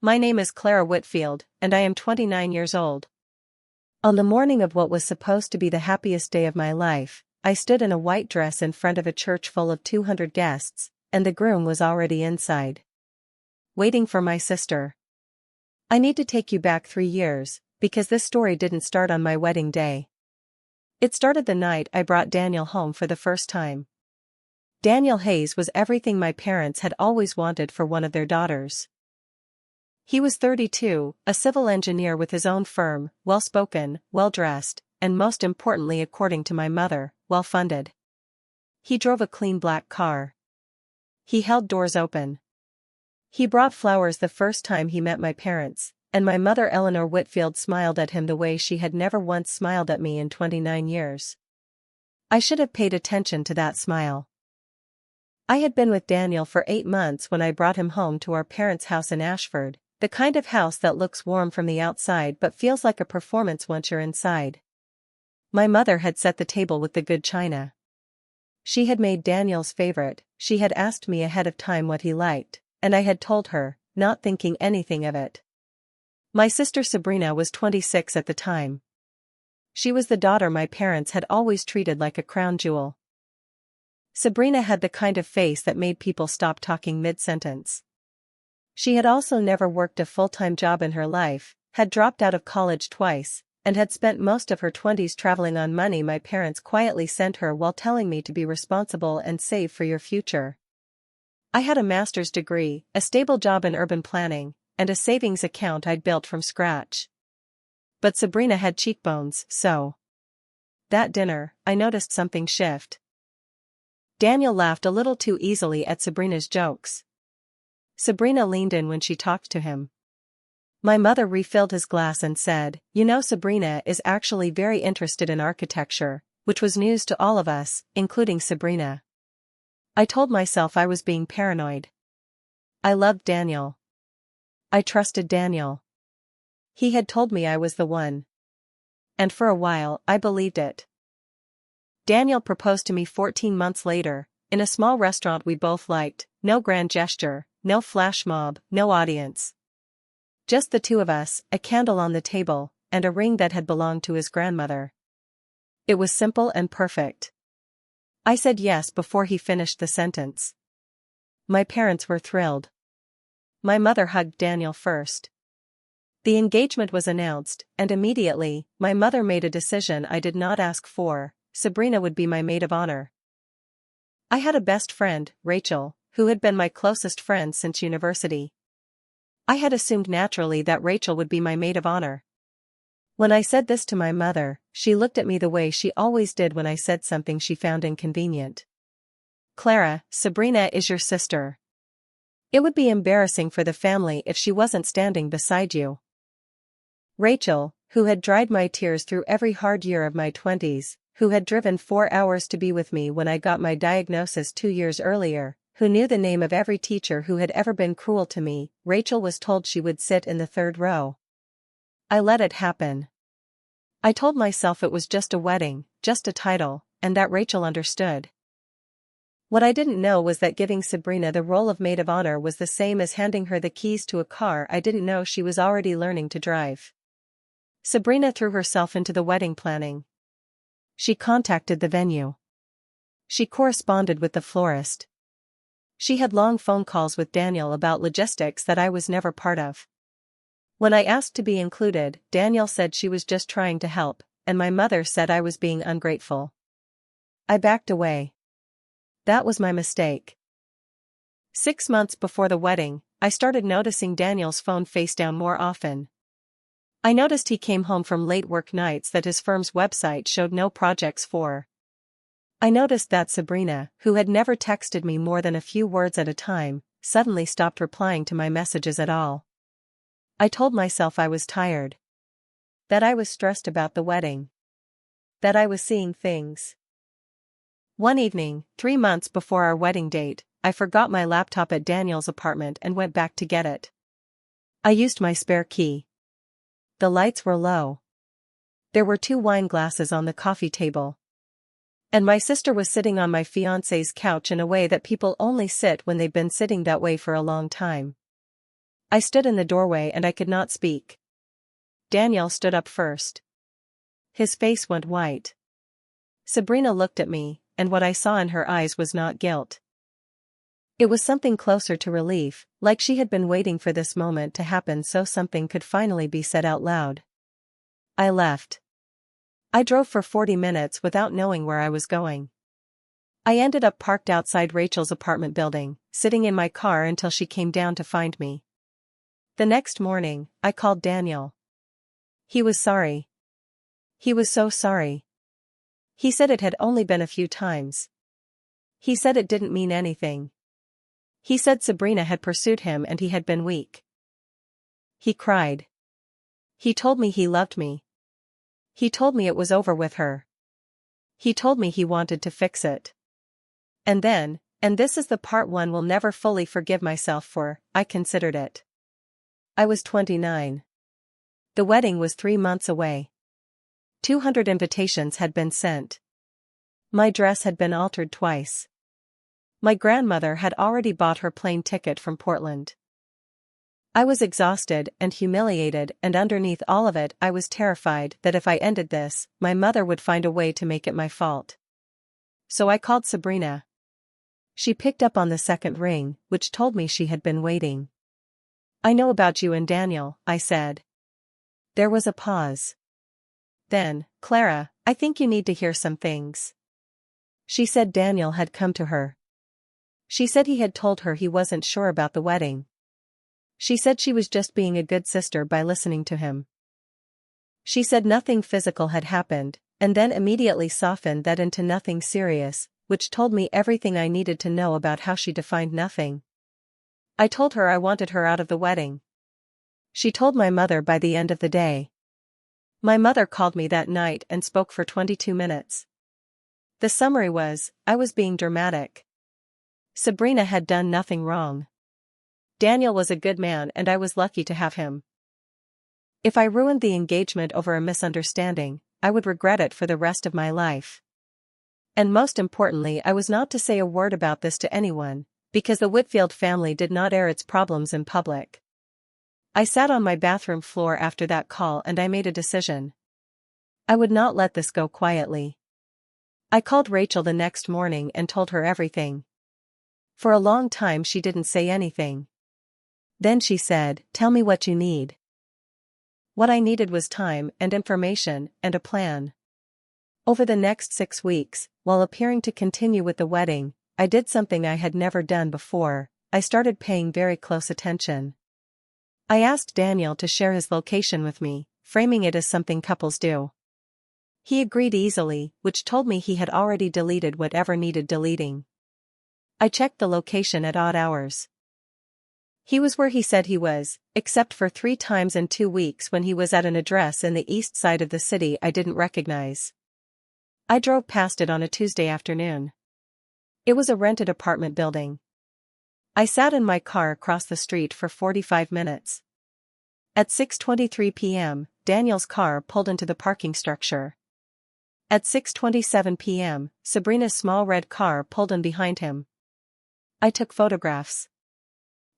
My name is Clara Whitfield, and I am 29 years old. On the morning of what was supposed to be the happiest day of my life, I stood in a white dress in front of a church full of 200 guests, and the groom was already inside, waiting for my sister. I need to take you back 3 years, because this story didn't start on my wedding day. It started the night I brought Daniel home for the first time. Daniel Hayes was everything my parents had always wanted for one of their daughters. He was 32, a civil engineer with his own firm, well-spoken, well-dressed, and most importantly according to my mother, well-funded. He drove a clean black car. He held doors open. He brought flowers the first time he met my parents, and my mother Eleanor Whitfield smiled at him the way she had never once smiled at me in 29 years. I should have paid attention to that smile. I had been with Daniel for 8 months when I brought him home to our parents' house in Ashford, the kind of house that looks warm from the outside but feels like a performance once you're inside. My mother had set the table with the good china. She had made Daniel's favorite. She had asked me ahead of time what he liked, and I had told her, not thinking anything of it. My sister Sabrina was 26 at the time. She was the daughter my parents had always treated like a crown jewel. Sabrina had the kind of face that made people stop talking mid-sentence. She had also never worked a full-time job in her life, had dropped out of college twice, and had spent most of her 20s traveling on money my parents quietly sent her while telling me to be responsible and save for your future. I had a master's degree, a stable job in urban planning, and a savings account I'd built from scratch. But Sabrina had cheekbones, so. That dinner, I noticed something shift. Daniel laughed a little too easily at Sabrina's jokes. Sabrina leaned in when she talked to him. My mother refilled his glass and said, "You know, Sabrina is actually very interested in architecture," which was news to all of us, including Sabrina. I told myself I was being paranoid. I loved Daniel. I trusted Daniel. He had told me I was the one. And for a while, I believed it. Daniel proposed to me 14 months later, in a small restaurant we both liked, no grand gesture, no flash mob, no audience. Just the two of us, a candle on the table, and a ring that had belonged to his grandmother. It was simple and perfect. I said yes before he finished the sentence. My parents were thrilled. My mother hugged Daniel first. The engagement was announced, and immediately, my mother made a decision I did not ask for. Sabrina would be my maid of honor. I had a best friend, Rachel, who had been my closest friend since university. I had assumed naturally that Rachel would be my maid of honor. When I said this to my mother, she looked at me the way she always did when I said something she found inconvenient. "Clara, Sabrina is your sister. It would be embarrassing for the family if she wasn't standing beside you." Rachel, who had dried my tears through every hard year of my 20s, who had driven 4 hours to be with me when I got my diagnosis 2 years earlier, who knew the name of every teacher who had ever been cruel to me, Rachel was told she would sit in the 3rd row. I let it happen. I told myself it was just a wedding, just a title, and that Rachel understood. What I didn't know was that giving Sabrina the role of maid of honor was the same as handing her the keys to a car I didn't know she was already learning to drive. Sabrina threw herself into the wedding planning. She contacted the venue. She corresponded with the florist. She had long phone calls with Daniel about logistics that I was never part of. When I asked to be included, Daniel said she was just trying to help, and my mother said I was being ungrateful. I backed away. That was my mistake. 6 months before the wedding, I started noticing Daniel's phone face down more often. I noticed he came home from late work nights that his firm's website showed no projects for. I noticed that Sabrina, who had never texted me more than a few words at a time, suddenly stopped replying to my messages at all. I told myself I was tired. That I was stressed about the wedding. That I was seeing things. One evening, 3 months before our wedding date, I forgot my laptop at Daniel's apartment and went back to get it. I used my spare key. The lights were low. There were 2 wine glasses on the coffee table. And my sister was sitting on my fiancé's couch in a way that people only sit when they've been sitting that way for a long time. I stood in the doorway and I could not speak. Daniel stood up first. His face went white. Sabrina looked at me, and what I saw in her eyes was not guilt. It was something closer to relief, like she had been waiting for this moment to happen so something could finally be said out loud. I left. I drove for 40 minutes without knowing where I was going. I ended up parked outside Rachel's apartment building, sitting in my car until she came down to find me. The next morning, I called Daniel. He was sorry. He was so sorry. He said it had only been a few times. He said it didn't mean anything. He said Sabrina had pursued him and he had been weak. He cried. He told me he loved me. He told me it was over with her. He told me he wanted to fix it. And then, and this is the part one will never fully forgive myself for, I considered it. I was 29. The wedding was 3 months away. 200 invitations had been sent. My dress had been altered twice. My grandmother had already bought her plane ticket from Portland. I was exhausted and humiliated, and underneath all of it I was terrified that if I ended this, my mother would find a way to make it my fault. So I called Sabrina. She picked up on the second ring, which told me she had been waiting. I know about you and Daniel, I said. There was a pause. Then, Clara, I think you need to hear some things. She said Daniel had come to her. She said he had told her he wasn't sure about the wedding. She said she was just being a good sister by listening to him. She said nothing physical had happened, and then immediately softened that into nothing serious, which told me everything I needed to know about how she defined nothing. I told her I wanted her out of the wedding. She told my mother by the end of the day. My mother called me that night and spoke for 22 minutes. The summary was, I was being dramatic. Sabrina had done nothing wrong. Daniel was a good man and I was lucky to have him. If I ruined the engagement over a misunderstanding, I would regret it for the rest of my life. And most importantly, I was not to say a word about this to anyone, because the Whitfield family did not air its problems in public. I sat on my bathroom floor after that call and I made a decision. I would not let this go quietly. I called Rachel the next morning and told her everything. For a long time she didn't say anything. Then she said, "Tell me what you need." What I needed was time and information and a plan. Over the next 6 weeks, while appearing to continue with the wedding, I did something I had never done before. I started paying very close attention. I asked Daniel to share his location with me, framing it as something couples do. He agreed easily, which told me he had already deleted whatever needed deleting. I checked the location at odd hours. He was where he said he was, except for 3 times in 2 weeks when he was at an address in the east side of the city I didn't recognize. I drove past it on a Tuesday afternoon. It was a rented apartment building. I sat in my car across the street for 45 minutes. At 6:23 p.m., Daniel's car pulled into the parking structure. At 6:27 p.m., Sabrina's small red car pulled in behind him. I took photographs.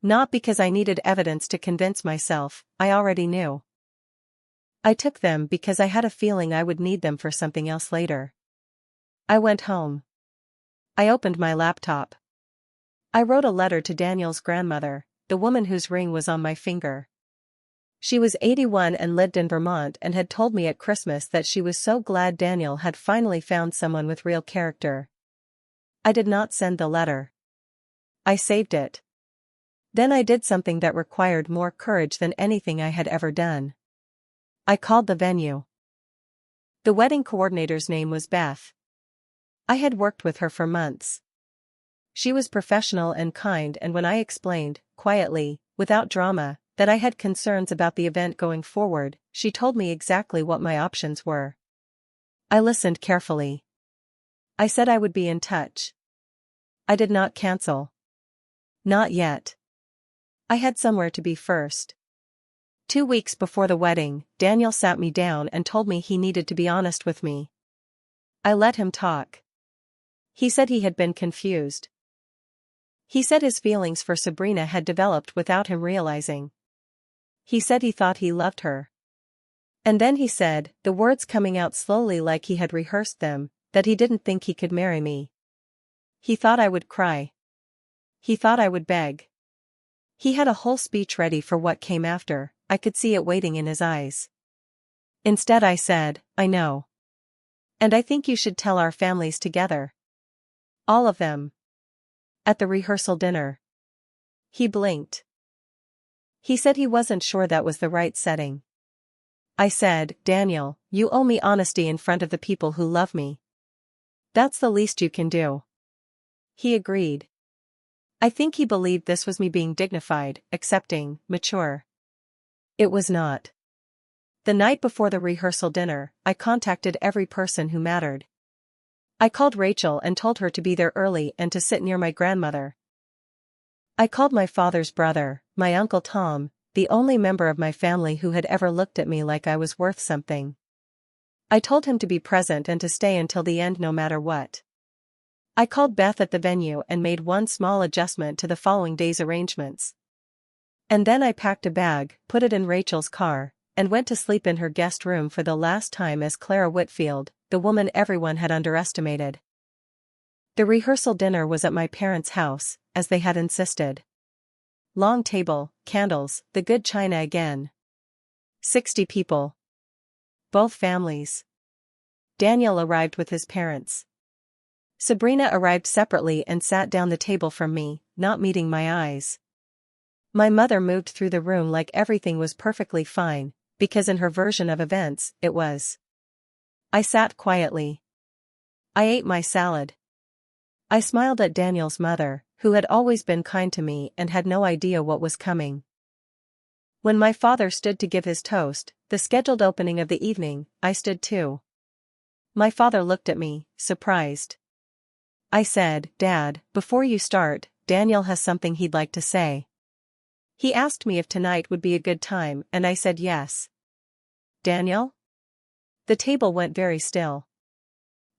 Not because I needed evidence to convince myself, I already knew. I took them because I had a feeling I would need them for something else later. I went home. I opened my laptop. I wrote a letter to Daniel's grandmother, the woman whose ring was on my finger. She was 81 and lived in Vermont and had told me at Christmas that she was so glad Daniel had finally found someone with real character. I did not send the letter. I saved it. Then I did something that required more courage than anything I had ever done. I called the venue. The wedding coordinator's name was Beth. I had worked with her for months. She was professional and kind, and when I explained, quietly, without drama, that I had concerns about the event going forward, she told me exactly what my options were. I listened carefully. I said I would be in touch. I did not cancel. Not yet. I had somewhere to be first. 2 weeks before the wedding, Daniel sat me down and told me he needed to be honest with me. I let him talk. He said he had been confused. He said his feelings for Sabrina had developed without him realizing. He said he thought he loved her. And then he said, the words coming out slowly like he had rehearsed them, that he didn't think he could marry me. He thought I would cry. He thought I would beg. He had a whole speech ready for what came after. I could see it waiting in his eyes. Instead I said, I know. And I think you should tell our families together. All of them. At the rehearsal dinner. He blinked. He said he wasn't sure that was the right setting. I said, Daniel, you owe me honesty in front of the people who love me. That's the least you can do. He agreed. I think he believed this was me being dignified, accepting, mature. It was not. The night before the rehearsal dinner, I contacted every person who mattered. I called Rachel and told her to be there early and to sit near my grandmother. I called my father's brother, my Uncle Tom, the only member of my family who had ever looked at me like I was worth something. I told him to be present and to stay until the end no matter what. I called Beth at the venue and made one small adjustment to the following day's arrangements. And then I packed a bag, put it in Rachel's car, and went to sleep in her guest room for the last time as Clara Whitfield, the woman everyone had underestimated. The rehearsal dinner was at my parents' house, as they had insisted. Long table, candles, the good china again. 60 people. Both families. Daniel arrived with his parents. Sabrina arrived separately and sat down the table from me, not meeting my eyes. My mother moved through the room like everything was perfectly fine, because in her version of events, it was. I sat quietly. I ate my salad. I smiled at Daniel's mother, who had always been kind to me and had no idea what was coming. When my father stood to give his toast, the scheduled opening of the evening, I stood too. My father looked at me, surprised. I said, Dad, before you start, Daniel has something he'd like to say. He asked me if tonight would be a good time, and I said yes. Daniel? The table went very still.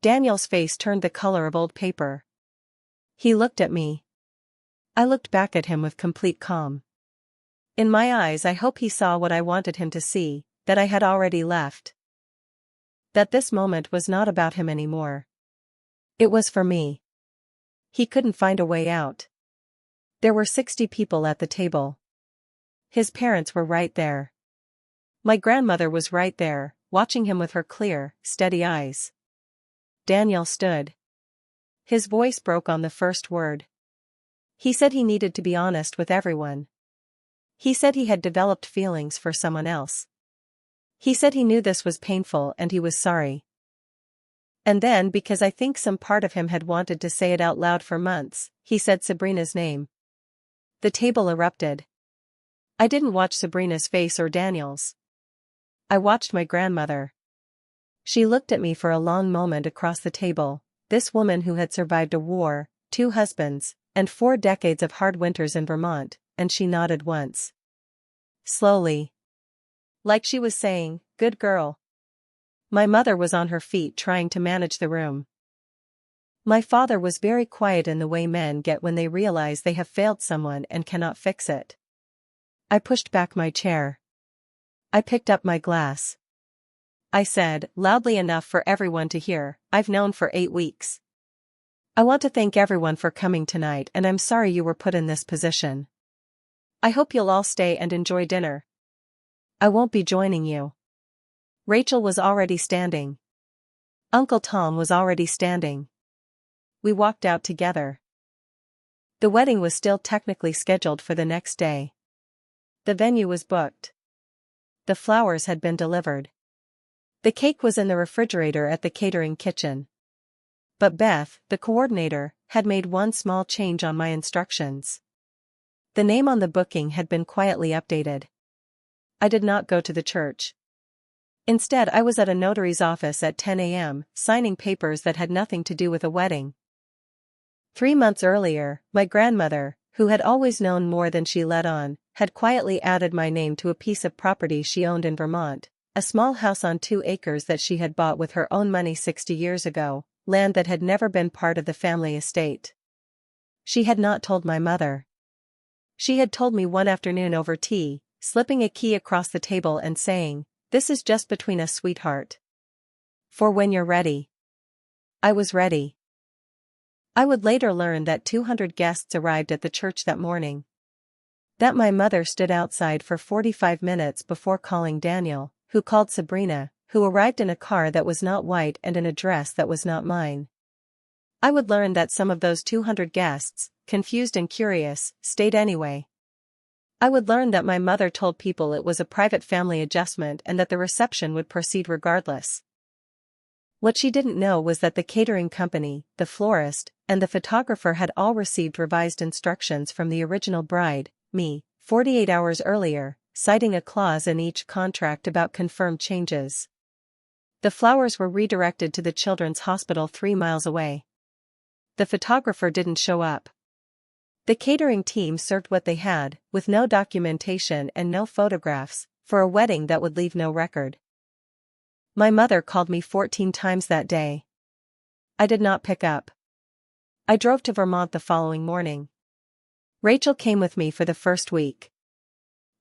Daniel's face turned the color of old paper. He looked at me. I looked back at him with complete calm. In my eyes I hope he saw what I wanted him to see, that I had already left. That this moment was not about him anymore. It was for me. He couldn't find a way out. There were 60 people at the table. His parents were right there. My grandmother was right there, watching him with her clear, steady eyes. Daniel stood. His voice broke on the first word. He said he needed to be honest with everyone. He said he had developed feelings for someone else. He said he knew this was painful and he was sorry. And then, because I think some part of him had wanted to say it out loud for months, he said Sabrina's name. The table erupted. I didn't watch Sabrina's face or Daniel's. I watched my grandmother. She looked at me for a long moment across the table, this woman who had survived a war, 2 husbands, and 4 decades of hard winters in Vermont, and she nodded once. Slowly. Like she was saying, good girl. My mother was on her feet trying to manage the room. My father was very quiet in the way men get when they realize they have failed someone and cannot fix it. I pushed back my chair. I picked up my glass. I said, loudly enough for everyone to hear, I've known for 8 weeks. I want to thank everyone for coming tonight and I'm sorry you were put in this position. I hope you'll all stay and enjoy dinner. I won't be joining you. Rachel was already standing. Uncle Tom was already standing. We walked out together. The wedding was still technically scheduled for the next day. The venue was booked. The flowers had been delivered. The cake was in the refrigerator at the catering kitchen. But Beth, the coordinator, had made one small change on my instructions. The name on the booking had been quietly updated. I did not go to the church. Instead, I was at a notary's office at 10 a.m., signing papers that had nothing to do with a wedding. 3 months earlier, my grandmother, who had always known more than she let on, had quietly added my name to a piece of property she owned in Vermont, a small house on 2 acres that she had bought with her own money 60 years ago, land that had never been part of the family estate. She had not told my mother. She had told me one afternoon over tea, slipping a key across the table and saying, "This is just between us, sweetheart. For when you're ready." I was ready. I would later learn that 200 guests arrived at the church that morning. That my mother stood outside for 45 minutes before calling Daniel, who called Sabrina, who arrived in a car that was not white and in a dress that was not mine. I would learn that some of those 200 guests, confused and curious, stayed anyway. I would learn that my mother told people it was a private family adjustment and that the reception would proceed regardless. What she didn't know was that the catering company, the florist, and the photographer had all received revised instructions from the original bride, me, 48 hours earlier, citing a clause in each contract about confirmed changes. The flowers were redirected to the children's hospital 3 miles away. The photographer didn't show up. The catering team served what they had, with no documentation and no photographs, for a wedding that would leave no record. My mother called me 14 times that day. I did not pick up. I drove to Vermont the following morning. Rachel came with me for the first week.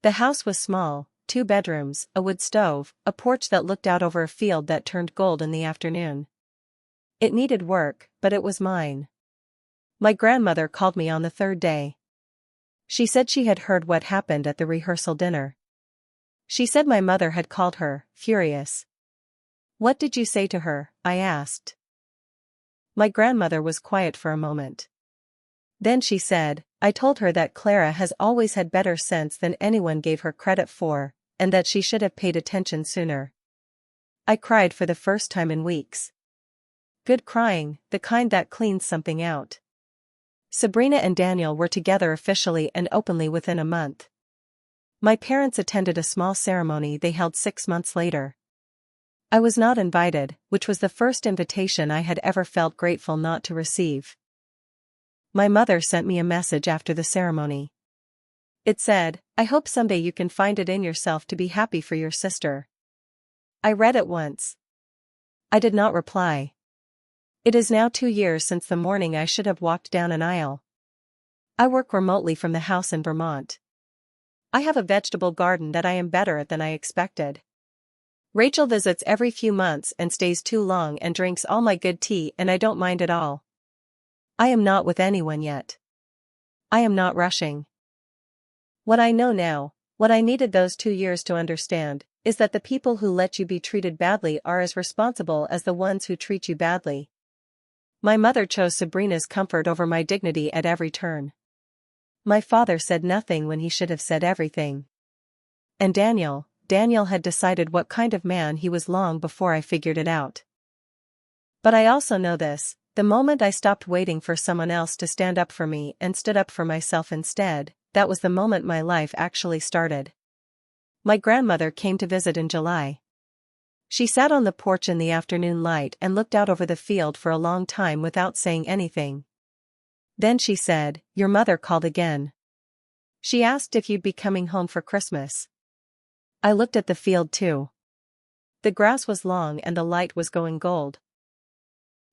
The house was small, 2 bedrooms, a wood stove, a porch that looked out over a field that turned gold in the afternoon. It needed work, but it was mine. My grandmother called me on the 3rd day. She said she had heard what happened at the rehearsal dinner. She said my mother had called her, furious. "What did you say to her?" I asked. My grandmother was quiet for a moment. Then she said, "I told her that Clara has always had better sense than anyone gave her credit for, and that she should have paid attention sooner." I cried for the first time in weeks. Good crying, the kind that cleans something out. Sabrina and Daniel were together officially and openly within a month. My parents attended a small ceremony they held 6 months later. I was not invited, which was the first invitation I had ever felt grateful not to receive. My mother sent me a message after the ceremony. It said, "I hope someday you can find it in yourself to be happy for your sister." I read it once. I did not reply. It is now 2 years since the morning I should have walked down an aisle. I work remotely from the house in Vermont. I have a vegetable garden that I am better at than I expected. Rachel visits every few months and stays too long and drinks all my good tea, and I don't mind at all. I am not with anyone yet. I am not rushing. What I know now, what I needed those 2 years to understand, is that the people who let you be treated badly are as responsible as the ones who treat you badly. My mother chose Sabrina's comfort over my dignity at every turn. My father said nothing when he should have said everything. And Daniel had decided what kind of man he was long before I figured it out. But I also know this, the moment I stopped waiting for someone else to stand up for me and stood up for myself instead, that was the moment my life actually started. My grandmother came to visit in July. She sat on the porch in the afternoon light and looked out over the field for a long time without saying anything. Then she said, "Your mother called again. She asked if you'd be coming home for Christmas." I looked at the field too. The grass was long and the light was going gold.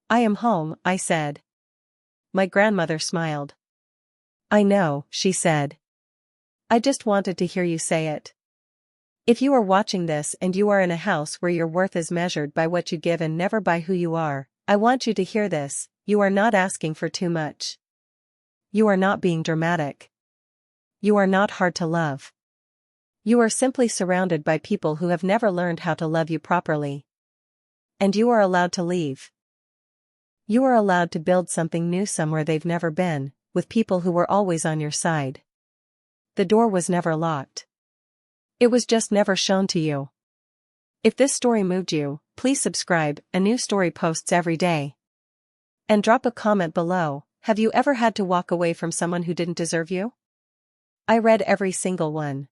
"I am home," I said. My grandmother smiled. "I know," she said. "I just wanted to hear you say it. If you are watching this and you are in a house where your worth is measured by what you give and never by who you are, I want you to hear this: you are not asking for too much. You are not being dramatic. You are not hard to love. You are simply surrounded by people who have never learned how to love you properly. And you are allowed to leave. You are allowed to build something new somewhere they've never been, with people who were always on your side. The door was never locked. It was just never shown to you." If this story moved you, please subscribe. A new story posts every day. And drop a comment below. Have you ever had to walk away from someone who didn't deserve you? I read every single one.